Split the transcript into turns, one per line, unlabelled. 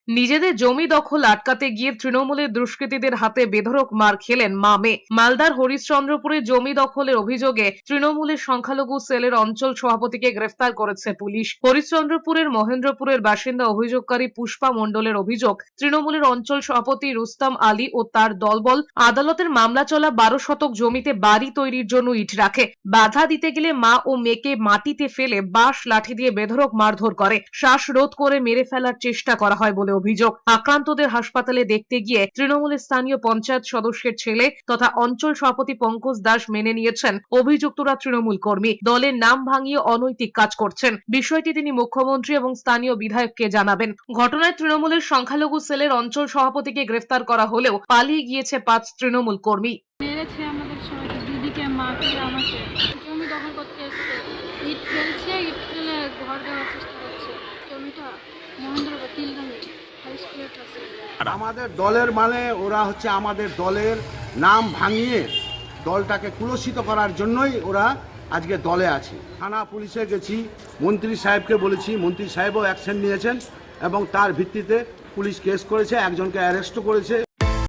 নিজেদের জমি দখল আটকাতে গিয়ে তৃণমূলের দুষ্কৃতীদের হাতে বেধড়ক মার খেলেন মা মেয়ে। মালদার হরিশ্চন্দ্রপুরে জমি দখলের অভিযোগে তৃণমূলের সংখ্যালঘু সেলের অঞ্চল সভাপতিকে গ্রেফতার করেছে পুলিশ। হরিশ্চন্দ্রপুরের মহেন্দ্রপুরের বাসিন্দা অভিযোগকারী পুষ্পা মণ্ডলের অভিযোগ, তৃণমূলের অঞ্চল সভাপতি রুস্তম আলী ও তার দলবল আদালতের মামলা চলা 12 শতক জমিতে বাড়ি তৈরির জন্য ইট রাখে। বাধা দিতে গেলে মা ও মেয়েকে মাটিতে ফেলে বাঁশ লাঠি দিয়ে বেধড়ক মারধর করে, শ্বাসরোধ করে মেরে ফেলার চেষ্টা করা হয় বলে অভিযোগ। আক্রান্তদের হাসপাতালে দেখতে গিয়ে তৃণমূলের স্থানীয় পঞ্চায়েত সদস্যের ছেলে তথা অঞ্চল সভাপতি পঙ্কজ দাস মেনে নিয়েছেন অভিযুক্তরা তৃণমূল কর্মী, দলের নাম ভাঙিয়ে অনৈতিক কাজ করছেন। বিষয়টি তিনি মুখ্যমন্ত্রী এবং স্থানীয় বিধায়ককে জানাবেন। ঘটনায় তৃণমূলের সংখ্যালঘু সেলের অঞ্চল সভাপতিকে গ্রেফতার করা হলেও পালিয়ে গিয়েছে 5 তৃণমূল কর্মী।
মেরেছে আমাদের সবাইকে, দিদিকে, মাকে, আমাকে। জমি দখল করতে এসছে, ইট ফেলছে, ইট ফেলে ঘর দেওয়ার চেষ্টা করছে। জমিটা মহেন্দ্রপুর তিলডাঙ্গি হাই স্কুলের কাছে।
আমাদের দলের মানে ওরা হচ্ছে আমাদের দলের নাম ভাঙিয়ে দলটাকে কুলসিত করার জন্যই ওরা আজকে দলে আছে। থানা পুলিশে গেছি, মন্ত্রী সাহেবকে বলেছি, মন্ত্রী সাহেবও অ্যাকশন নিয়েছেন এবং তার ভিত্তিতে পুলিশ কেস করেছে, একজনকে অ্যারেস্টও করেছে।